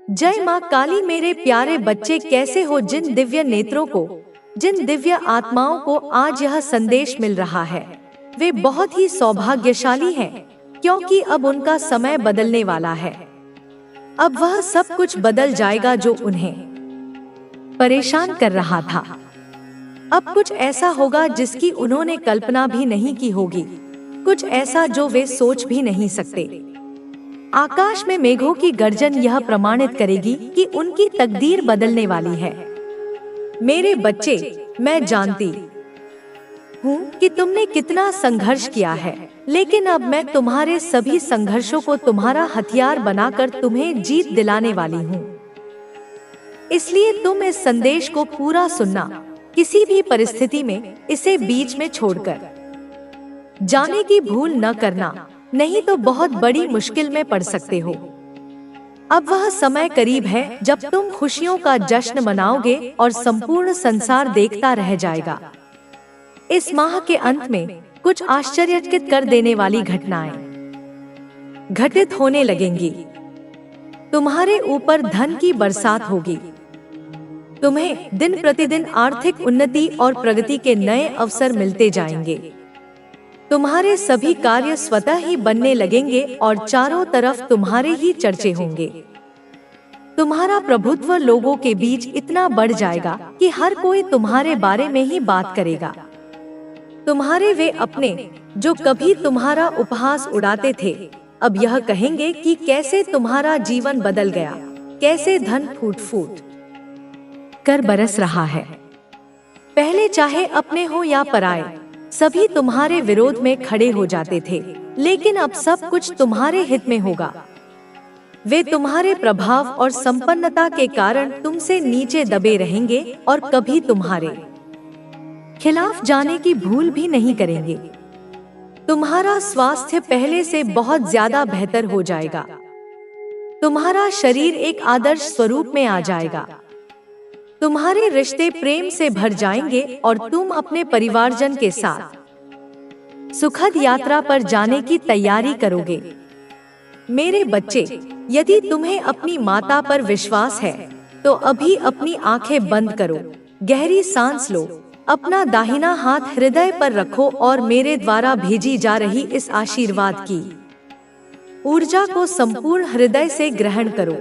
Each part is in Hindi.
जय माँ काली। मेरे प्यारे बच्चे कैसे हो? जिन दिव्य नेत्रों को, जिन दिव्य आत्माओं को आज यह संदेश मिल रहा है, वे बहुत ही सौभाग्यशाली हैं, क्योंकि अब उनका समय बदलने वाला है। अब वह सब कुछ बदल जाएगा जो उन्हें परेशान कर रहा था। अब कुछ ऐसा होगा जिसकी उन्होंने कल्पना भी नहीं की होगी, कुछ ऐसा जो वे सोच भी नहीं सकते। आकाश में मेघों की गर्जन यह प्रमाणित करेगी कि उनकी तकदीर बदलने वाली है। मेरे बच्चे, मैं जानती हूँ कि तुमने कितना संघर्ष किया है, लेकिन अब मैं तुम्हारे सभी संघर्षों को तुम्हारा हथियार बनाकर तुम्हें जीत दिलाने वाली हूँ। इसलिए तुम इस संदेश को पूरा सुनना, किसी भी परिस्थिति में इसे बीच में छोड़कर जाने की भूल न करना, नहीं तो बहुत बड़ी मुश्किल में पड़ सकते हो। अब वह समय करीब है जब तुम खुशियों का जश्न मनाओगे और संपूर्ण संसार देखता रह जाएगा। इस माह के अंत में कुछ आश्चर्यचकित कर देने वाली घटनाएं घटित होने लगेंगी। तुम्हारे ऊपर धन की बरसात होगी। तुम्हें दिन प्रतिदिन आर्थिक उन्नति और प्रगति के नए अवसर मिलते जाएंगे। तुम्हारे सभी कार्य स्वतः ही बनने लगेंगे और चारों तरफ तुम्हारे ही चर्चे होंगे। तुम्हारा प्रभुत्व लोगों के बीच इतना बढ़ जाएगा कि हर कोई तुम्हारे बारे में ही बात करेगा। तुम्हारे वे अपने जो कभी तुम्हारा उपहास उड़ाते थे, अब यह कहेंगे कि कैसे तुम्हारा जीवन बदल गया, कैसे धन फूट फूट कर बरस रहा है। पहले चाहे अपने हो या पराए, सभी तुम्हारे विरोध में खड़े हो जाते थे, लेकिन अब सब कुछ तुम्हारे हित में होगा। वे तुम्हारे प्रभाव और संपन्नता के कारण तुमसे नीचे दबे रहेंगे और कभी तुम्हारे खिलाफ जाने की भूल भी नहीं करेंगे। तुम्हारा स्वास्थ्य पहले से बहुत ज्यादा बेहतर हो जाएगा। तुम्हारा शरीर एक आदर्श स्वरूप में आ जाएगा। तुम्हारे रिश्ते प्रेम से भर जाएंगे और तुम अपने परिवारजन के साथ सुखद यात्रा पर जाने की तैयारी करोगे। मेरे बच्चे, यदि तुम्हें अपनी माता पर विश्वास है तो अभी अपनी आंखें बंद करो, गहरी सांस लो, अपना दाहिना हाथ हृदय पर रखो और मेरे द्वारा भेजी जा रही इस आशीर्वाद की ऊर्जा को संपूर्ण हृदय से ग्रहण करो।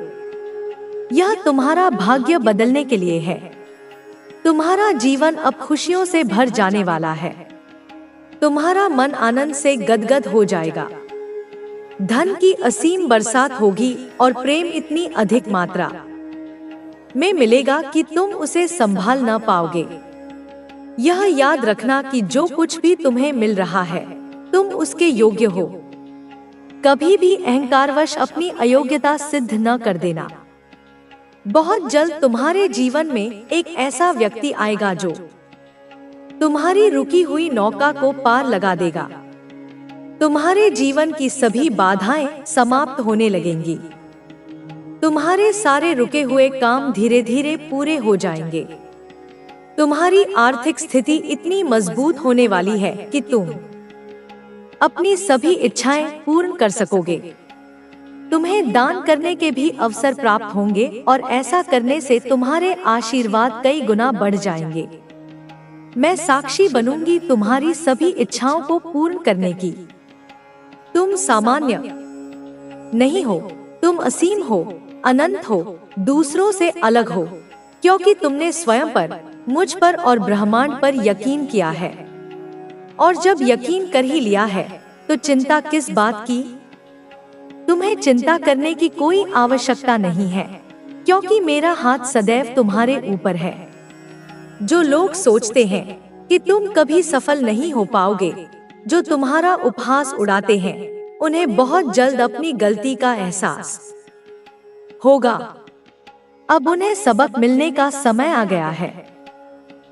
यह तुम्हारा भाग्य बदलने के लिए है। तुम्हारा जीवन अब खुशियों से भर जाने वाला है। तुम्हारा मन आनंद से गदगद हो जाएगा। धन की असीम बरसात होगी और प्रेम इतनी अधिक मात्रा में मिलेगा कि तुम उसे संभाल न पाओगे। यह याद रखना कि जो कुछ भी तुम्हें मिल रहा है, तुम उसके योग्य हो। कभी भी अहंकारवश अपनी अयोग्यता सिद्ध न कर देना। बहुत जल्द तुम्हारे जीवन में एक ऐसा व्यक्ति आएगा जो तुम्हारी रुकी हुई नौका को पार लगा देगा। तुम्हारे जीवन की सभी बाधाएं समाप्त होने लगेंगी। तुम्हारे सारे रुके हुए काम धीरे धीरे पूरे हो जाएंगे। तुम्हारी आर्थिक स्थिति इतनी मजबूत होने वाली है कि तुम अपनी सभी इच्छाएं पूर्ण कर सकोगे। तुम्हें दान करने के भी अवसर प्राप्त होंगे और ऐसा करने से तुम्हारे आशीर्वाद कई गुना बढ़ जाएंगे। मैं साक्षी बनूंगी तुम्हारी सभी इच्छाओं को पूर्ण करने की। तुम सामान्य नहीं हो, तुम असीम हो, अनंत हो, दूसरों से अलग हो, क्योंकि तुमने स्वयं पर, मुझ पर और ब्रह्मांड पर यकीन किया है। और जब यकीन कर ही लिया है तो चिंता किस बात की? तुम्हें चिंता करने की कोई आवश्यकता नहीं है, क्योंकि मेरा हाथ सदैव तुम्हारे ऊपर है। जो लोग सोचते हैं कि तुम कभी सफल नहीं हो पाओगे, जो तुम्हारा उपहास उड़ाते हैं, उन्हें बहुत जल्द अपनी गलती का एहसास होगा। अब उन्हें सबक मिलने का समय आ गया है।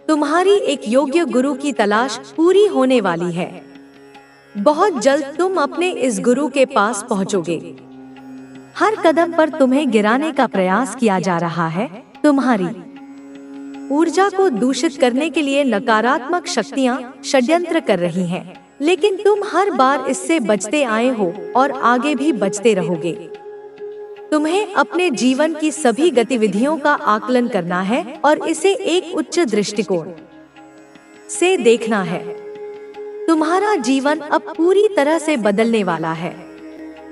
तुम्हारी एक योग्य गुरु की तलाश पूरी होने वाली है। बहुत जल्द तुम अपने इस गुरु के पास पहुंचोगे। हर कदम पर तुम्हें गिराने का प्रयास किया जा रहा है। तुम्हारी ऊर्जा को दूषित करने के लिए नकारात्मक शक्तियां षड्यंत्र कर रही हैं, लेकिन तुम हर बार इससे बचते आए हो और आगे भी बचते रहोगे। तुम्हें अपने जीवन की सभी गतिविधियों का आकलन करना है और इसे एक उच्च दृष्टिकोण से देखना है। तुम्हारा जीवन अब पूरी तरह से बदलने वाला है,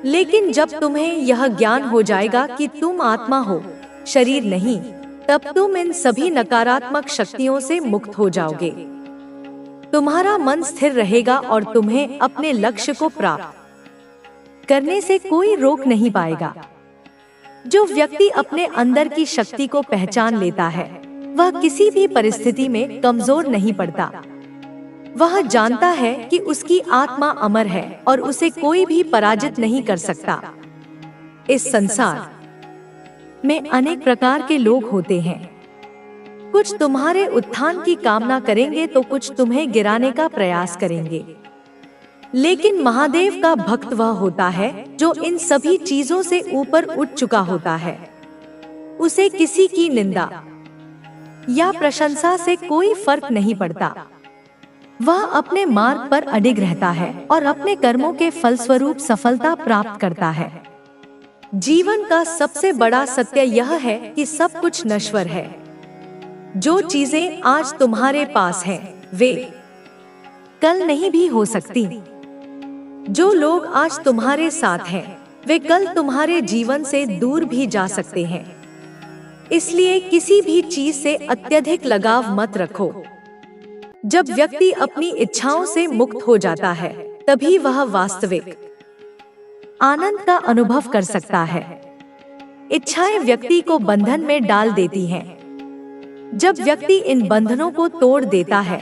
लेकिन जब तुम्हें यह ज्ञान हो जाएगा कि तुम आत्मा हो, शरीर नहीं, तब तुम इन सभी नकारात्मक शक्तियों से मुक्त हो जाओगे। तुम्हारा मन स्थिर रहेगा और तुम्हें अपने लक्ष्य को प्राप्त करने से कोई रोक नहीं पाएगा। जो व्यक्ति अपने अंदर की शक्ति को पहचान लेता है, वह किसी भी परिस्थिति में कमजोर नहीं पड़ता। वह जानता है कि उसकी आत्मा अमर है और उसे कोई भी पराजित नहीं कर सकता। इस संसार में अनेक प्रकार के लोग होते हैं। कुछ तुम्हारे उत्थान की कामना करेंगे तो कुछ तुम्हें गिराने का प्रयास करेंगे, लेकिन महादेव का भक्त वह होता है जो इन सभी चीजों से ऊपर उठ चुका होता है। उसे किसी की निंदा या प्रशंसा से कोई फर्क नहीं पड़ता। वह अपने मार्ग पर अडिग रहता है और अपने कर्मों के फलस्वरूप सफलता प्राप्त करता है। जीवन का सबसे बड़ा सत्य यह है कि सब कुछ नश्वर है। जो चीजें आज तुम्हारे पास हैं, वे कल नहीं भी हो सकती। जो लोग आज तुम्हारे साथ हैं, वे कल तुम्हारे जीवन से दूर भी जा सकते हैं। इसलिए किसी भी चीज से अत्यधिक लगाव मत रखो। जब व्यक्ति अपनी इच्छाओं से मुक्त हो जाता है, तभी वह वास्तविक आनंद का अनुभव कर सकता है। इच्छाएं व्यक्ति को बंधन में डाल देती हैं। जब व्यक्ति इन बंधनों को तोड़ देता है,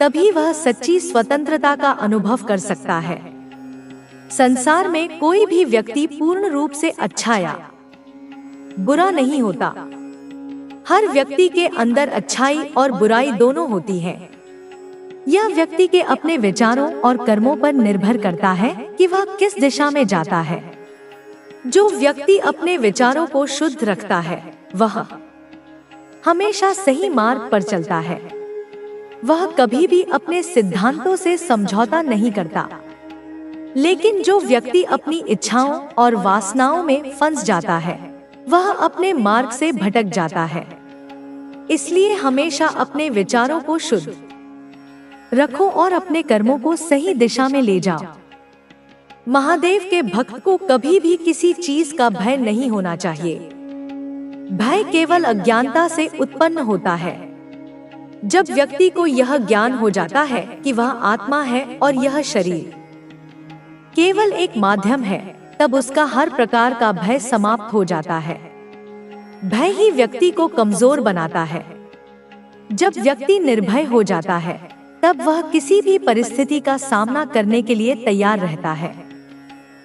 तभी वह सच्ची स्वतंत्रता का अनुभव कर सकता है। संसार में कोई भी व्यक्ति पूर्ण रूप से अच्छा या बुरा नहीं होता। हर व्यक्ति के अंदर अच्छाई और बुराई दोनों होती है। यह व्यक्ति के अपने विचारों और कर्मों पर निर्भर करता है कि वह किस दिशा में जाता है। जो व्यक्ति अपने विचारों को शुद्ध रखता है, वह हमेशा सही मार्ग पर चलता है। वह कभी भी अपने सिद्धांतों से समझौता नहीं करता। लेकिन जो व्यक्ति अपनी इच्छाओं और वासनाओं में फंस जाता है, वह अपने मार्ग से भटक जाता है। इसलिए हमेशा अपने विचारों को शुद्ध रखो और अपने कर्मों को सही दिशा में ले जाओ। महादेव के भक्त को कभी भी किसी चीज का भय नहीं होना चाहिए। भय केवल अज्ञानता से उत्पन्न होता है। जब व्यक्ति को यह ज्ञान हो जाता है कि वह आत्मा है और यह शरीर केवल एक माध्यम है, तब उसका हर प्रकार का भय समाप्त हो जाता है। भय ही व्यक्ति को कमजोर बनाता है। जब व्यक्ति निर्भय हो जाता है, तब वह किसी भी परिस्थिति का सामना करने के लिए तैयार रहता है।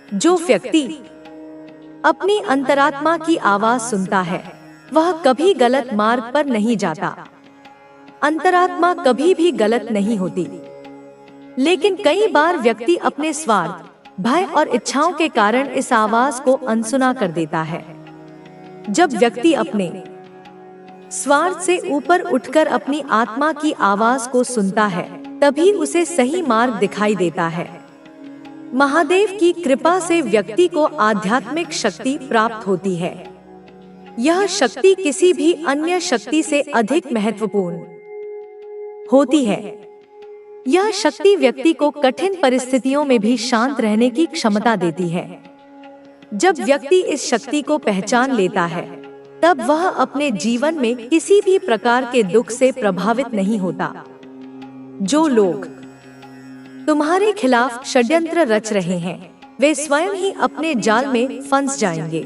जो व्यक्ति अपनी अंतरात्मा की आवाज सुनता है, वह कभी गलत मार्ग पर नहीं जाता। अंतरात्मा कभी भी गलत नहीं होती, लेकिन कई बार व्यक्ति अपने स्वार्थ, भय और इच्छाओं के कारण इस आवाज को अनसुना कर देता है। जब व्यक्ति अपने स्वार्थ से ऊपर उठकर अपनी आत्मा की आवाज को सुनता है, तभी उसे सही मार्ग दिखाई देता है। महादेव की कृपा से व्यक्ति को आध्यात्मिक शक्ति प्राप्त होती है। यह शक्ति किसी भी अन्य शक्ति से अधिक महत्वपूर्ण होती है। यह शक्ति व्यक्ति को कठिन परिस्थितियों में भी शांत रहने की क्षमता देती है। जब व्यक्ति इस शक्ति को पहचान लेता है, तब वह अपने जीवन में किसी भी प्रकार के दुख से प्रभावित नहीं होता। जो लोग तुम्हारे खिलाफ षड्यंत्र रच रहे हैं, वे स्वयं ही अपने जाल में फंस जाएंगे।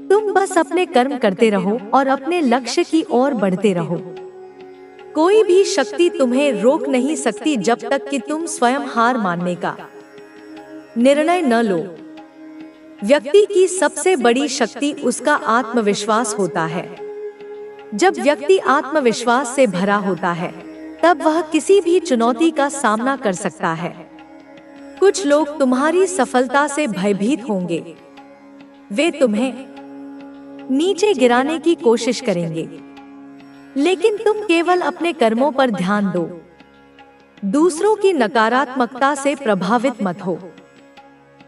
तुम बस अपने कर्म करते रहो और अपने लक्ष्य की ओर बढ़ते रहो। कोई भी शक्ति तुम्हें रोक नहीं सकती जब तक कि तुम स्वयं हार मानने का निर्णय न लो। व्यक्ति की सबसे बड़ी शक्ति उसका आत्मविश्वास होता है। जब व्यक्ति आत्मविश्वास से भरा होता है, तब वह किसी भी चुनौती का सामना कर सकता है। कुछ लोग तुम्हारी सफलता से भयभीत होंगे। वे तुम्हें नीचे गिराने की कोशिश करेंगे, लेकिन तुम केवल अपने कर्मों पर ध्यान दो। दूसरों की नकारात्मकता से प्रभावित मत हो।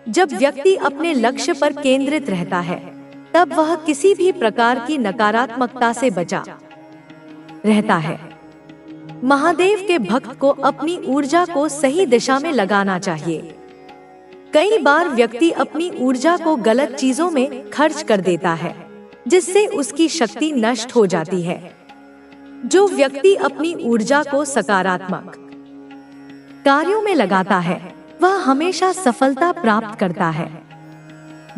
जब व्यक्ति अपने लक्ष्य पर केंद्रित रहता है, तब वह किसी भी प्रकार की नकारात्मकता से बचा रहता है। महादेव के भक्त को अपनी ऊर्जा को सही दिशा में लगाना चाहिए। कई बार व्यक्ति अपनी ऊर्जा को गलत चीजों में खर्च कर देता है, जिससे उसकी शक्ति नष्ट हो जाती है। जो व्यक्ति अपनी ऊर्जा को सकारात्मक कार्यों में लगाता है, वह हमेशा सफलता प्राप्त करता है।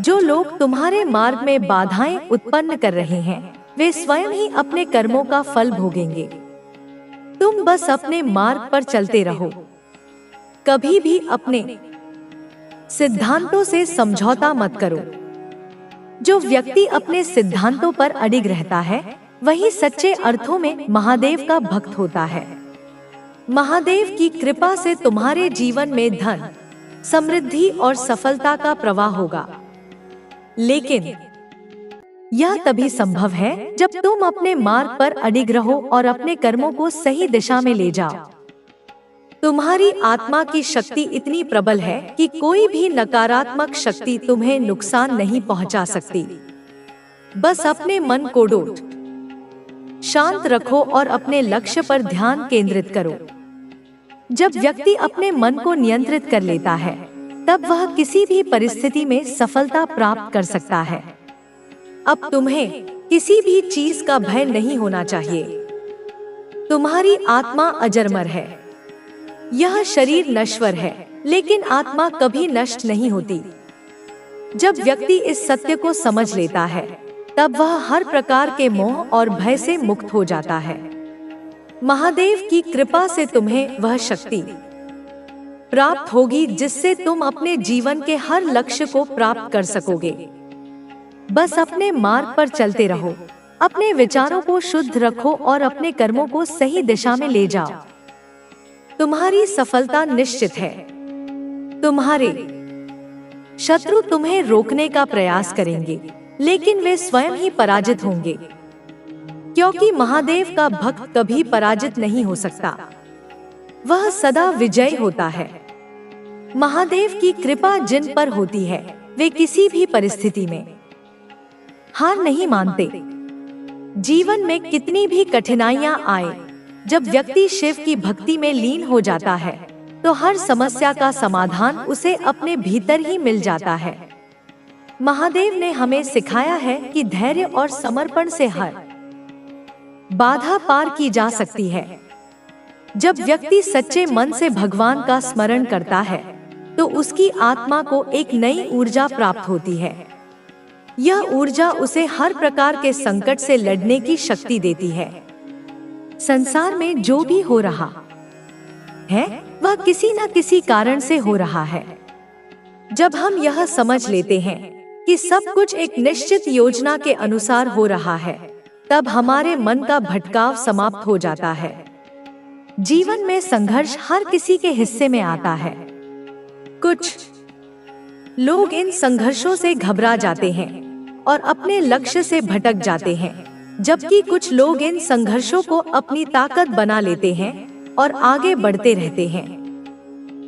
जो लोग तुम्हारे मार्ग में बाधाएं उत्पन्न कर रहे हैं, वे स्वयं ही अपने कर्मों का फल भोगेंगे। तुम बस अपने मार्ग पर चलते रहो। कभी भी अपने सिद्धांतों से समझौता मत करो। जो व्यक्ति अपने सिद्धांतों पर अडिग रहता है, वही सच्चे अर्थों में महादेव का भक्त होता है। महादेव की कृपा से तुम्हारे जीवन में धन, समृद्धि और सफलता का प्रवाह होगा। लेकिन यह तभी संभव है जब तुम अपने मार्ग पर अडिग रहो और अपने कर्मों को सही दिशा में ले जाओ। तुम्हारी आत्मा की शक्ति इतनी प्रबल है कि कोई भी नकारात्मक शक्ति तुम्हें नुकसान नहीं पहुंचा सकती। बस अपने मन को शांत रखो और अपने लक्ष्य पर ध्यान केंद्रित करो। जब व्यक्ति अपने मन को नियंत्रित कर लेता है, तब वह किसी भी परिस्थिति में सफलता प्राप्त कर सकता है। अब तुम्हें किसी भी चीज का भय नहीं होना चाहिए। तुम्हारी आत्मा अजरमर है। यह शरीर नश्वर है, लेकिन आत्मा कभी नष्ट नहीं होती। जब व्यक्ति इस सत्य को समझ लेता है, तब वह हर प्रकार के मोह और भय से मुक्त हो जाता है। महादेव की कृपा से तुम्हें वह शक्ति प्राप्त होगी जिससे तुम अपने जीवन के हर लक्ष्य को प्राप्त कर सकोगे। बस अपने मार्ग पर चलते रहो, अपने विचारों को शुद्ध रखो और अपने कर्मों को सही दिशा में ले जाओ। तुम्हारी सफलता निश्चित है। तुम्हारे शत्रु तुम्हें रोकने का प्रयास करेंगे, लेकिन वे स्वयं ही पराजित होंगे, क्योंकि महादेव का भक्त कभी पराजित नहीं हो सकता। वह सदा विजयी होता है। महादेव की कृपा जिन पर होती है, वे किसी भी परिस्थिति में हार नहीं मानते। जीवन में कितनी भी कठिनाइयां आए, जब व्यक्ति शिव की भक्ति में लीन हो जाता है, तो हर समस्या का समाधान उसे अपने भीतर ही मिल जाता है। महादेव ने हमें सिखाया है कि धैर्य और समर्पण से हर बाधा पार की जा सकती है। जब व्यक्ति सच्चे मन से भगवान का स्मरण करता है, तो उसकी आत्मा को एक नई ऊर्जा प्राप्त होती है। यह ऊर्जा उसे हर प्रकार के संकट से लड़ने की शक्ति देती है। संसार में जो भी हो रहा है, वह किसी न किसी कारण से हो रहा है। जब हम यह समझ लेते हैं कि सब कुछ एक निश्चित योजना के अनुसार हो रहा है, तब हमारे मन का भटकाव समाप्त हो जाता है। जीवन में संघर्ष हर किसी के हिस्से में आता है। कुछ लोग इन संघर्षों से घबरा जाते हैं और अपने लक्ष्य से भटक जाते हैं, जबकि कुछ लोग इन संघर्षों को अपनी ताकत बना लेते हैं और आगे बढ़ते रहते हैं।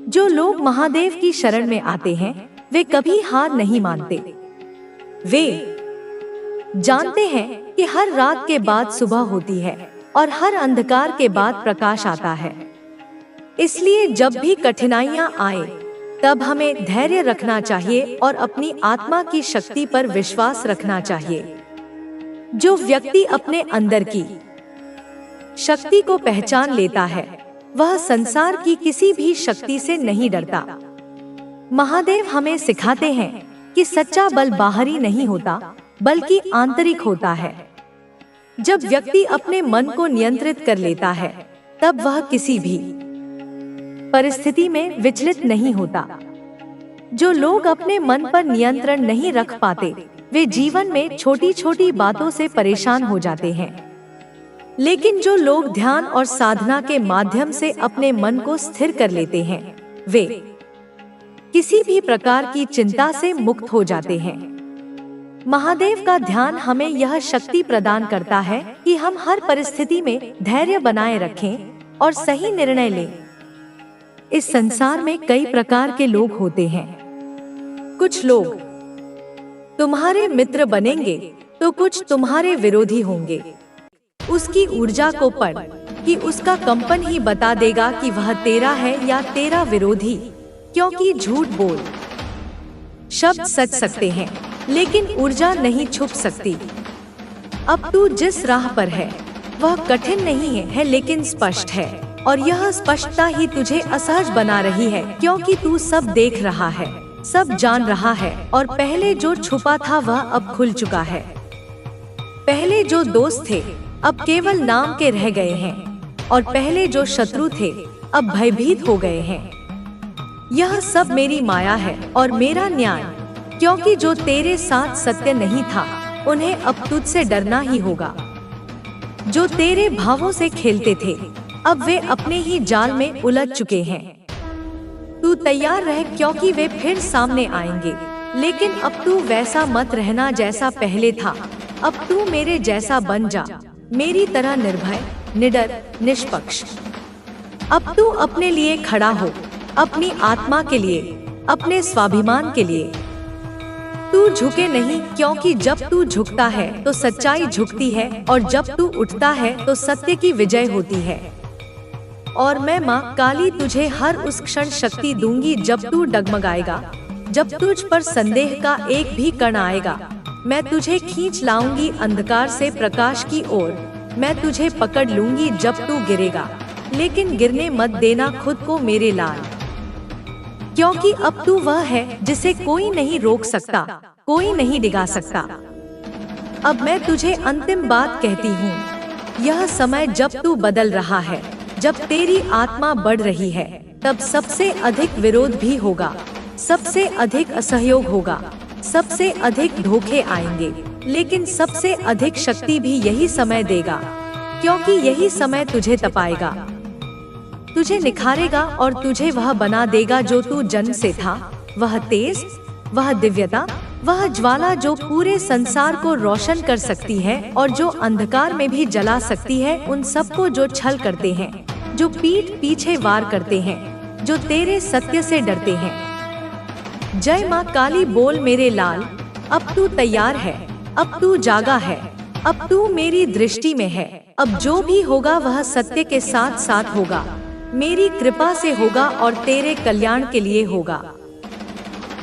जो लोग महादेव की शरण में आते हैं, वे कभी हार नहीं मानते। वे जानते हैं कि हर रात के बाद सुबह होती है और हर अंधकार के बाद प्रकाश आता है। इसलिए जब भी कठिनाइयां आए, तब हमें धैर्य रखना चाहिए और अपनी आत्मा की शक्ति पर विश्वास रखना चाहिए। जो व्यक्ति अपने अंदर की शक्ति को पहचान लेता है, वह संसार की किसी भी शक्ति से नहीं डरता। महादेव हमें सिखाते हैं कि सच्चा बल बाहरी नहीं होता, बल्कि आंतरिक होता है। जब व्यक्ति अपने मन को नियंत्रित कर लेता है, तब वह किसी भी परिस्थिति में विचलित नहीं होता। जो लोग अपने मन पर नियंत्रण नहीं रख पाते, वे जीवन में छोटी छोटी बातों से परेशान हो जाते हैं। लेकिन जो लोग ध्यान और साधना के माध्यम से अपने मन को स्थिर कर लेते हैं, वे किसी भी प्रकार की चिंता से मुक्त हो जाते हैं। महादेव का ध्यान हमें यह शक्ति प्रदान करता है कि हम हर परिस्थिति में धैर्य बनाए रखें और सही निर्णय लें। इस संसार में कई प्रकार के लोग होते हैं। कुछ लोग तुम्हारे मित्र बनेंगे तो कुछ तुम्हारे विरोधी होंगे। उसकी ऊर्जा को पढ़ कि उसका कंपन ही बता देगा कि वह तेरा है या तेरा विरोधी, क्योंकि झूठ बोल शब्द सच सकते हैं लेकिन ऊर्जा नहीं छुप सकती। अब तू जिस राह पर है वह कठिन नहीं है लेकिन स्पष्ट है, और यह स्पष्टता ही तुझे असहज बना रही है, क्योंकि तू सब देख रहा है, सब जान रहा है, और पहले जो छुपा था वह अब खुल चुका है। पहले जो दोस्त थे अब केवल नाम के रह गए हैं, और पहले जो शत्रु थे अब भयभीत हो गए हैं। यह सब मेरी माया है और मेरा न्याय, क्योंकि जो तेरे साथ सत्य नहीं था उन्हें अब तुझसे डरना ही होगा। जो तेरे भावों से खेलते थे अब वे अपने ही जाल में उलझ चुके हैं। तू तैयार रह, क्योंकि वे फिर सामने आएंगे, लेकिन अब तू वैसा मत रहना जैसा पहले था। अब तू मेरे जैसा बन जा, मेरी तरह निर्भय, निडर, निष्पक्ष। अब तू अपने लिए खड़ा हो, अपनी आत्मा के लिए, अपने स्वाभिमान के लिए। तू झुके नहीं, क्योंकि जब तू झुकता है तो सच्चाई झुकती है, और जब तू उठता है तो सत्य की विजय होती है। और मैं माँ काली तुझे हर उस क्षण शक्ति दूंगी जब तू डगमगाएगा, जब तुझ पर संदेह का एक भी कण आएगा। मैं तुझे खींच लाऊंगी अंधकार से प्रकाश की ओर, मैं तुझे पकड़ लूंगी जब तू गिरेगा, लेकिन गिरने मत देना खुद को मेरे लाल, क्योंकि अब तू वह है जिसे कोई नहीं रोक सकता, कोई नहीं डिगा सकता। अब मैं तुझे अंतिम बात कहती हूँ, यह समय जब तू बदल रहा है, जब तेरी आत्मा बढ़ रही है, तब सबसे अधिक विरोध भी होगा, सबसे अधिक असहयोग होगा, सबसे अधिक धोखे आएंगे, लेकिन सबसे अधिक शक्ति भी यही समय देगा, क्योंकि यही समय तुझे तपाएगा, तुझे निखारेगा और तुझे वह बना देगा जो तू जन्म से था। वह तेज, वह दिव्यता, वह ज्वाला जो पूरे संसार को रोशन कर सकती है और जो अंधकार में भी जला सकती है उन सबको जो छल करते हैं, जो पीठ पीछे वार करते हैं, जो तेरे सत्य से डरते हैं। जय माँ काली बोल मेरे लाल, अब तू तैयार है, अब तू जागा है, अब तू मेरी दृष्टि में है। अब जो भी होगा वह सत्य के साथ साथ होगा, मेरी कृपा से होगा और तेरे कल्याण के लिए होगा।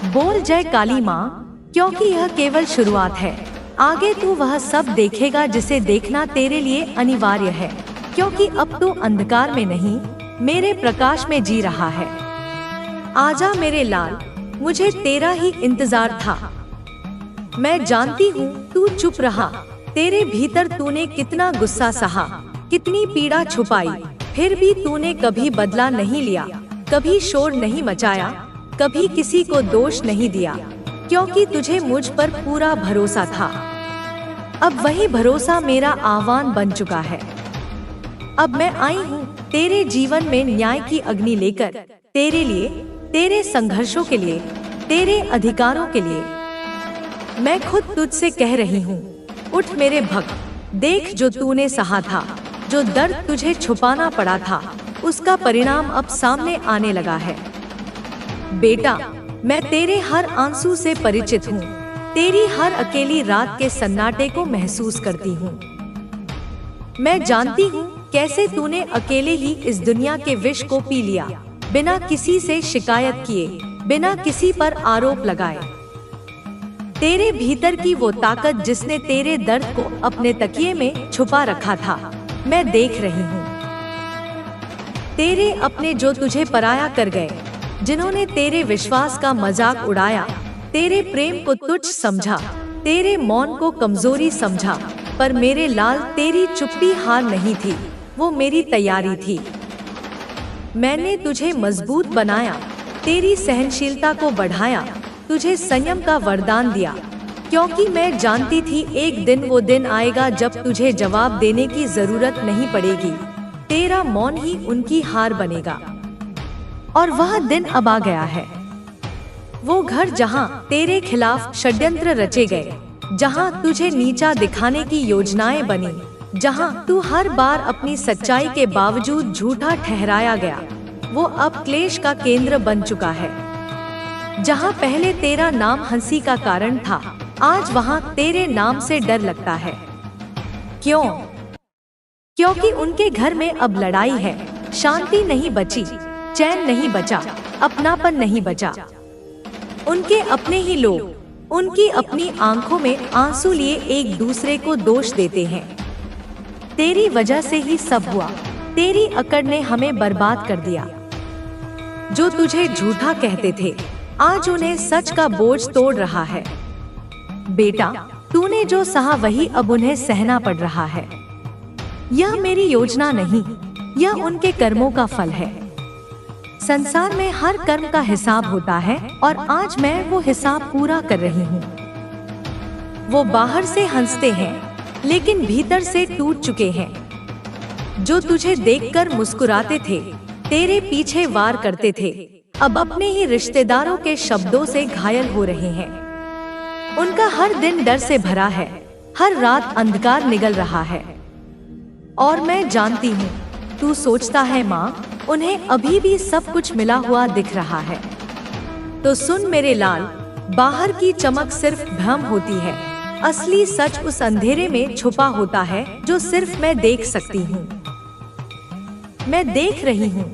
बोल जय काली माँ, क्योंकि यह केवल शुरुआत है, आगे तू वह सब देखेगा जिसे देखना तेरे लिए अनिवार्य है, क्योंकि अब तू अंधकार में नहीं मेरे प्रकाश में जी रहा है। आजा मेरे लाल, मुझे तेरा ही इंतजार था। मैं जानती हूँ तू चुप रहा, तेरे भीतर तूने कितना गुस्सा सहा, कितनी पीड़ा छुपाई, फिर भी तूने कभी बदला नहीं लिया, कभी शोर नहीं मचाया, कभी किसी को दोष नहीं दिया, क्योंकि तुझे मुझ पर पूरा भरोसा था। अब वही भरोसा मेरा आह्वान बन चुका है। अब मैं आई हूँ तेरे जीवन में न्याय की अग्नि लेकर, तेरे लिए, तेरे संघर्षों के लिए, तेरे अधिकारों के लिए। मैं खुद तुझसे कह रही हूँ, उठ मेरे भक्त, देख जो तूने सहा था, जो दर्द तुझे छुपाना पड़ा था, उसका परिणाम अब सामने आने लगा है। बेटा, मैं तेरे हर आंसू से परिचित हूँ, तेरी हर अकेली रात के सन्नाटे को महसूस करती हूँ। मैं जानती हूँ कैसे तूने अकेले ही इस दुनिया के विष को पी लिया, बिना किसी से शिकायत किए, बिना किसी पर आरोप लगाए। तेरे भीतर की वो ताकत जिसने तेरे दर्द को अपने तकिए में छुपा रखा था, मैं देख रही हूँ। तेरे अपने जो तुझे पराया कर गए, जिन्होंने तेरे विश्वास का मजाक उड़ाया, तेरे प्रेम को तुच्छ समझा, तेरे मौन को कमजोरी समझा, पर मेरे लाल तेरी चुप्पी हार नहीं थी, वो मेरी तैयारी थी। मैंने तुझे मजबूत बनाया, तेरी सहनशीलता को बढ़ाया, तुझे संयम का वरदान दिया, क्योंकि मैं जानती थी एक दिन वो दिन आएगा जब तुझे जवाब देने की जरूरत नहीं पड़ेगी, तेरा मौन ही उनकी हार बनेगा। और वह दिन अब आ गया है। वो घर जहां तेरे खिलाफ षड्यंत्र रचे गए, जहां तुझे नीचा दिखाने की योजनाएं बनी, जहां तू हर बार अपनी सच्चाई के बावजूद झूठा ठहराया गया, वो अब क्लेश का केंद्र बन चुका है। जहां पहले तेरा नाम हंसी का कारण था, आज वहाँ तेरे नाम से डर लगता है। क्यों? क्योंकि उनके घर में अब लड़ाई है, शांति नहीं बची, चैन नहीं बचा, अपनापन नहीं बचा। उनके अपने ही लोग उनकी अपनी आंखों में आंसू लिए एक दूसरे को दोष देते हैं। तेरी वजह से ही सब हुआ, तेरी अकड़ ने हमें बर्बाद कर दिया। जो तुझे झूठा कहते थे आज उन्हें सच का बोझ तोड़ रहा है। बेटा, तूने जो सहा वही अब उन्हें सहना पड़ रहा है। यह मेरी योजना नहीं, यह उनके कर्मों का फल है। संसार में हर कर्म का हिसाब होता है और आज मैं वो हिसाब पूरा कर रही हूँ। वो बाहर से हंसते हैं लेकिन भीतर से टूट चुके हैं। जो तुझे देखकर मुस्कुराते थे, तेरे पीछे वार करते थे, अब अपने ही रिश्तेदारों के शब्दों से घायल हो रहे हैं। उनका हर दिन डर से भरा है, हर रात अंधकार निगल रहा है। और मैं जानती हूँ तू सोचता है माँ, उन्हें अभी भी सब कुछ मिला हुआ दिख रहा है। तो सुन मेरे लाल, बाहर की चमक सिर्फ भ्रम होती है, असली सच उस अंधेरे में छुपा होता है जो सिर्फ मैं देख सकती हूँ। मैं देख रही हूँ,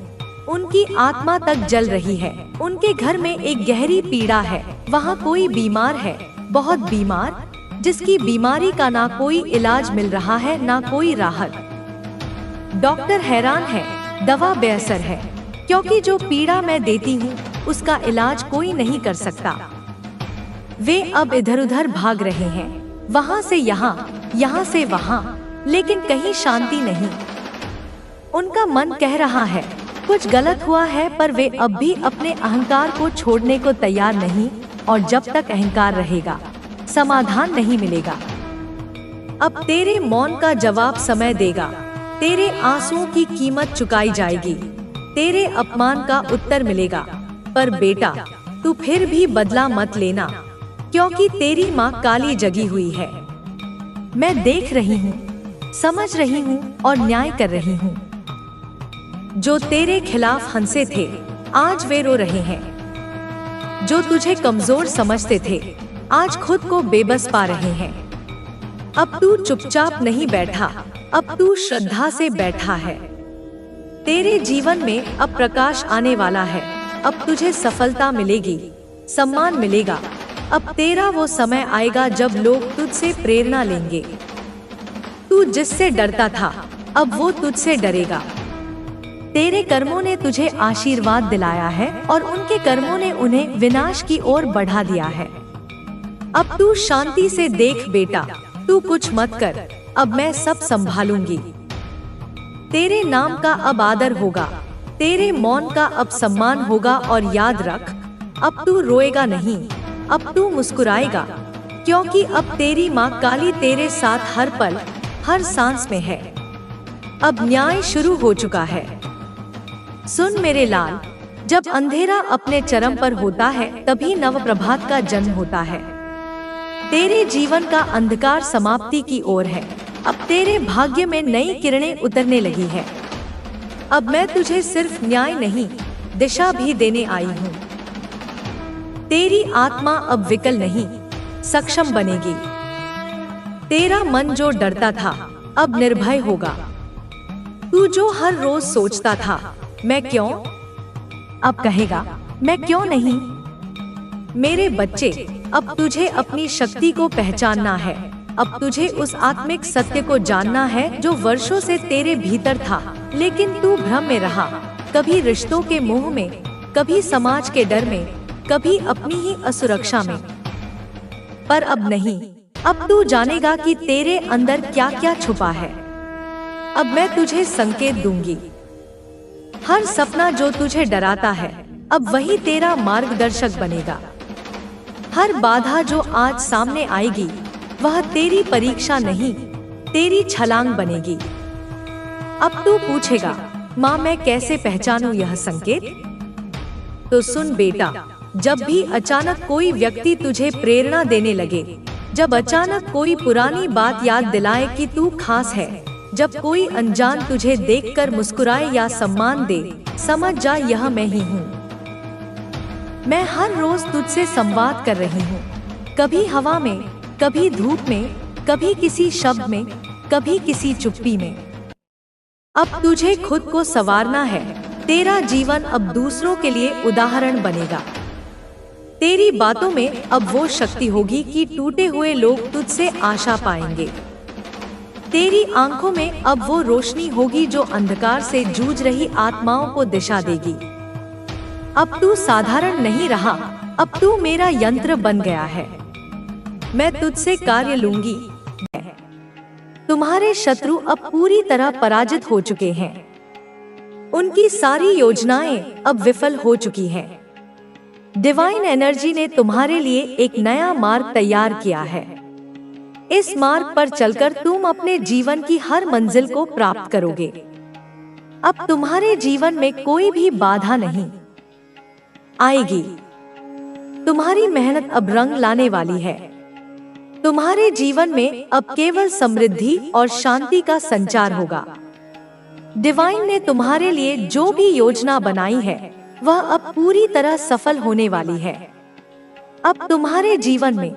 उनकी आत्मा तक जल रही है। उनके घर में एक गहरी पीड़ा है। वहाँ कोई बीमार है, बहुत बीमार, जिसकी बीमारी का ना कोई इलाज मिल रहा है ना कोई राहत। डॉक्टर हैरान है, दवा बेअसर है, क्योंकि जो पीड़ा मैं देती हूँ उसका इलाज कोई नहीं कर सकता। वे अब इधर उधर भाग रहे हैं, वहाँ से यहाँ, यहाँ से वहाँ, लेकिन कहीं शांति नहीं। उनका मन कह रहा है कुछ गलत हुआ है, पर वे अब भी अपने अहंकार को छोड़ने को तैयार नहीं। और जब तक अहंकार रहेगा समाधान नहीं मिलेगा। अब तेरे मौन का जवाब समय देगा, तेरे आंसुओं की कीमत चुकाई जाएगी, तेरे अपमान का उत्तर मिलेगा। पर बेटा, तू फिर भी बदला मत लेना, क्योंकि तेरी माँ काली जगी हुई है। मैं देख रही हूँ, समझ रही हूँ और न्याय कर रही हूँ। जो तेरे खिलाफ हंसे थे आज वे रो रहे हैं। जो तुझे कमजोर समझते थे आज खुद को बेबस पा रहे हैं। अब तू चुपचाप नहीं बैठा, अब तू श्रद्धा से बैठा है। तेरे जीवन में अब प्रकाश आने वाला है। अब तुझे सफलता मिलेगी, सम्मान मिलेगा। अब तेरा वो समय आएगा जब लोग तुझसे प्रेरणा लेंगे। तू जिससे डरता था अब वो तुझसे डरेगा। तेरे कर्मों ने तुझे आशीर्वाद दिलाया है और उनके कर्मों ने उन्हें विनाश की ओर बढ़ा दिया है। अब तू शांति से देख बेटा, तू कुछ मत कर, अब मैं सब संभालूंगी। तेरे नाम का अब आदर होगा, तेरे मौन का अब सम्मान होगा। और याद रख, अब तू रोएगा नहीं, अब तू मुस्कुराएगा, क्योंकि अब तेरी माँ काली तेरे साथ हर पल, हर सांस में है। अब न्याय शुरू हो चुका है। सुन मेरे लाल, जब अंधेरा अपने चरम पर होता है तभी नवप्रभात का जन्म होता है। तेरे जीवन का अंधकार समाप्ति की ओर है। अब तेरे भाग्य में नई किरणें उतरने लगी है। अब मैं तुझे सिर्फ न्याय नहीं, दिशा भी देने आई हूँ। तेरी आत्मा अब विकल नहीं, सक्षम बनेगी। तेरा मन जो डरता था अब निर्भय होगा। तू जो हर रोज सोचता था मैं क्यों, अब कहेगा मैं क्यों नहीं। मेरे बच्चे, अब तुझे अपनी शक्ति को पहचानना है। अब तुझे उस आत्मिक सत्य को जानना है जो वर्षों से तेरे भीतर था, लेकिन तू भ्रम में रहा। कभी रिश्तों के मोह में, कभी समाज के डर में, कभी अपनी ही असुरक्षा में। पर अब नहीं, अब तू जानेगा कि तेरे अंदर क्या क्या छुपा है। अब मैं तुझे संकेत दूंगी। हर सपना जो तुझे डराता है अब वही तेरा मार्गदर्शक बनेगा। हर बाधा जो आज सामने आएगी वह तेरी परीक्षा नहीं, तेरी छलांग बनेगी। अब तू पूछेगा, माँ मैं कैसे पहचानूं यह संकेत? तो सुन बेटा, जब भी अचानक कोई व्यक्ति तुझे प्रेरणा देने लगे, जब अचानक कोई पुरानी बात याद दिलाए कि तू खास है, जब कोई अनजान तुझे देखकर मुस्कुराए या सम्मान दे, समझ जा यह मैं ही हूँ। मैं हर रोज तुझसे संवाद कर रही हूँ, कभी हवा में, कभी धूप में, कभी किसी शब्द में, कभी किसी चुप्पी में। अब तुझे खुद को संवारना है। तेरा जीवन अब दूसरों के लिए उदाहरण बनेगा। तेरी बातों में अब वो शक्ति होगी कि टूटे हुए लोग तुझसे आशा पाएंगे। तेरी आंखों में अब वो रोशनी होगी जो अंधकार से जूझ रही आत्माओं को दिशा देगी। अब तू साधारण नहीं रहा, अब तू मेरा यंत्र बन गया है। मैं तुझसे कार्य लूंगी। तुम्हारे शत्रु अब पूरी तरह पराजित हो चुके हैं। उनकी सारी योजनाएं अब विफल हो चुकी हैं। डिवाइन एनर्जी ने तुम्हारे लिए एक नया मार्ग तैयार किया है। इस मार्ग पर चलकर तुम अपने जीवन की हर मंजिल को प्राप्त करोगे। अब तुम्हारे जीवन में कोई भी बाधा नहीं आएगी। तुम्हारी मेहनत अब रंग लाने वाली है। तुम्हारे जीवन में अब केवल समृद्धि और शांति का संचार होगा। डिवाइन ने तुम्हारे लिए जो भी योजना बनाई है वह अब पूरी तरह सफल होने वाली है। अब तुम्हारे जीवन में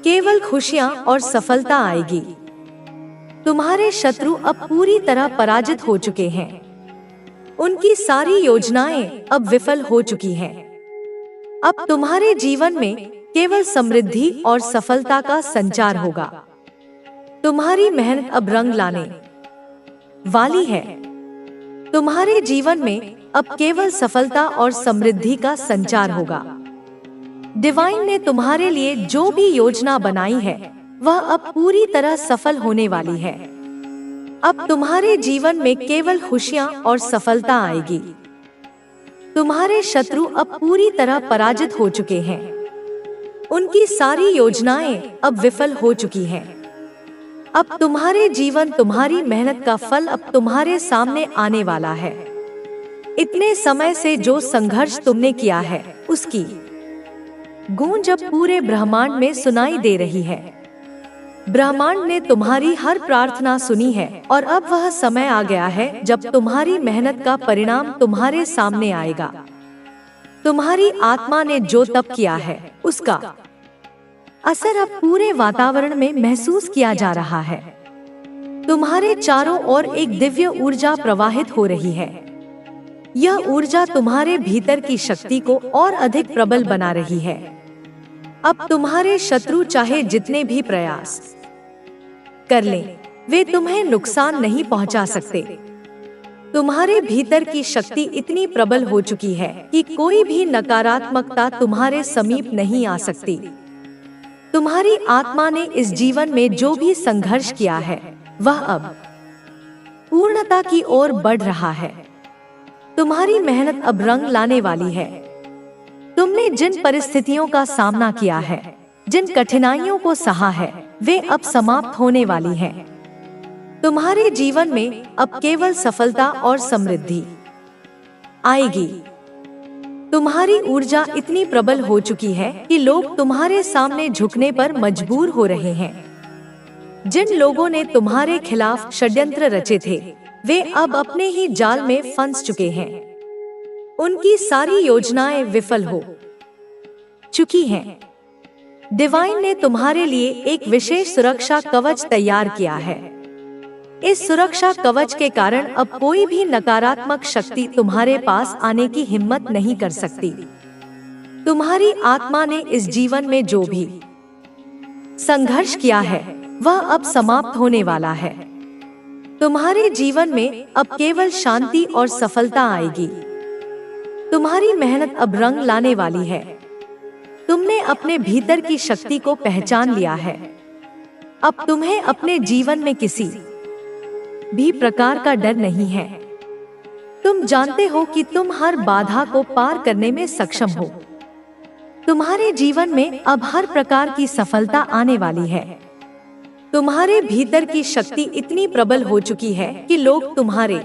केवल खुशियां और सफलता आएगी। तुम्हारे शत्रु अब पूरी तरह पराजित हो चुके हैं। उनकी सारी योजनाएं अब विफल हो चुकी हैं। अब तुम्हारे जीवन में केवल समृद्धि और सफलता का संचार होगा। तुम्हारी मेहनत अब रंग लाने वाली है। तुम्हारे जीवन में अब केवल सफलता और समृद्धि का संचार होगा। डिवाइन ने तुम्हारे लिए जो भी योजना बनाई है वह अब पूरी तरह सफल होने वाली है। अब तुम्हारे जीवन में केवल खुशियां और सफलता आएगी। तुम्हारे शत्रु अब पूरी तरह पराजित हो चुके हैं। उनकी सारी योजनाएं अब विफल हो चुकी हैं। अब तुम्हारे जीवन, तुम्हारी मेहनत का फल अब तुम्हारे सामने आने वाला है। इतने समय से जो संघर्ष तुमने किया है उसकी गूंज अब पूरे ब्रह्मांड में सुनाई दे रही है। ब्रह्मांड ने तुम्हारी हर प्रार्थना सुनी है और अब वह समय आ गया है जब तुम्हारी मेहनत का परिणाम तुम्हारे सामने आएगा। तुम्हारी आत्मा ने जो तप किया है उसका असर अब पूरे वातावरण में महसूस किया जा रहा है। तुम्हारे चारों ओर एक दिव्य ऊर्जा प्रवाहित हो रही है। यह ऊर्जा तुम्हारे भीतर की शक्ति को और अधिक प्रबल बना रही है। अब तुम्हारे शत्रु चाहे जितने भी प्रयास कर लें, वे तुम्हें नुकसान नहीं पहुंचा सकते। तुम्हारे भीतर की शक्ति इतनी प्रबल हो चुकी है कि कोई भी नकारात्मकता तुम्हारे समीप नहीं आ सकती। तुम्हारी आत्मा ने इस जीवन में जो भी संघर्ष किया है वह अब पूर्णता की ओर बढ़ रहा है। तुम्हारी मेहनत अब रंग लाने वाली है। तुमने जिन परिस्थितियों का सामना किया है, जिन कठिनाइयों को सहा है, वे अब समाप्त होने वाली हैं। तुम्हारे जीवन में अब केवल सफलता और समृद्धि आएगी। तुम्हारी ऊर्जा इतनी प्रबल हो चुकी है कि लोग तुम्हारे सामने झुकने पर मजबूर हो रहे हैं। जिन लोगों ने तुम्हारे खिलाफ षड्यंत्र रचे थे, वे अब अपने ही जाल में फंस चुके हैं। उनकी सारी योजनाएं विफल हो चुकी हैं। डिवाइन ने तुम्हारे लिए एक विशेष सुरक्षा कवच तैयार किया है। इस सुरक्षा कवच के कारण अब कोई भी नकारात्मक शक्ति तुम्हारे पास आने की हिम्मत नहीं कर सकती। तुम्हारी आत्मा ने इस जीवन में जो भी संघर्ष किया है वह अब समाप्त होने वाला है। तुम्हारे जीवन में अब केवल शांति और सफलता आएगी। तुम्हारी मेहनत अब रंग लाने वाली है। तुमने अपने भीतर की शक्ति को पहचान लिया है। अब तुम्हें अपने जीवन में किसी भी प्रकार का डर नहीं है। तुम जानते हो कि तुम हर बाधा को पार करने में सक्षम हो। तुम्हारे जीवन में अब हर प्रकार की सफलता आने वाली है। तुम्हारे भीतर की शक्ति इतनी प्रबल हो चुकी है कि लोग तुम्हारे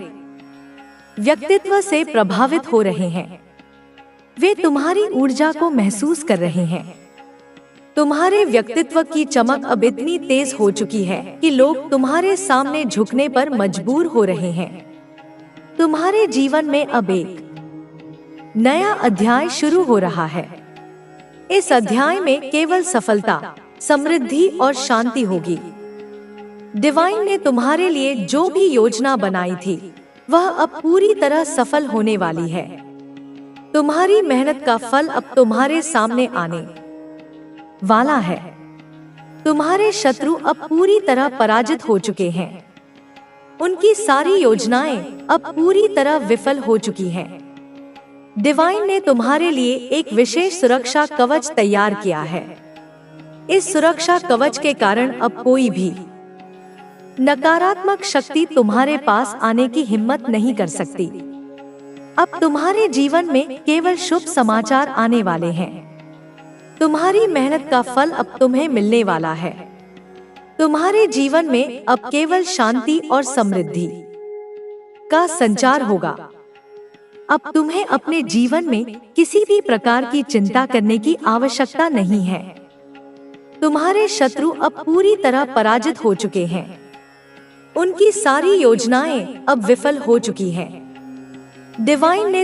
व्यक्तित्व से प्रभावित हो रहे हैं। वे तुम्हारी ऊर्जा को महसूस कर रहे हैं। तुम्हारे व्यक्तित्व की चमक अब इतनी तेज हो चुकी है कि लोग तुम्हारे सामने झुकने पर मजबूर हो रहे हैं। तुम्हारे जीवन में अब एक नया अध्याय शुरू हो रहा है। इस अध्याय में केवल सफलता समृद्धि और शांति होगी। डिवाइन ने तुम्हारे लिए जो भी योजना बनाई थी वह अब पूरी तरह सफल होने वाली है। तुम्हारी मेहनत का फल अब तुम्हारे सामने आने वाला है। तुम्हारे शत्रु अब पूरी तरह पराजित हो चुके हैं। उनकी सारी योजनाएं अब पूरी तरह विफल हो चुकी हैं। डिवाइन ने तुम्हारे लिए एक विशेष सुरक्षा कवच तैयार किया है। इस सुरक्षा कवच के कारण अब कोई भी नकारात्मक शक्ति तुम्हारे पास आने की हिम्मत नहीं कर सकती। अब तुम्हारे जीवन में केवल शुभ समाचार आने वाले हैं। तुम्हारी मेहनत का फल अब तुम्हें मिलने वाला है। तुम्हारे जीवन में अब केवल शांति और समृद्धि का संचार होगा। अब तुम्हें अपने जीवन में किसी भी प्रकार की चिंता करने की आवश्यकता नहीं है। तुम्हारे शत्रु अब पूरी तरह पराजित हो चुके हैं। उनकी सारी योजनाएं अब विफल हो चुकी हैं। डिवाइन ने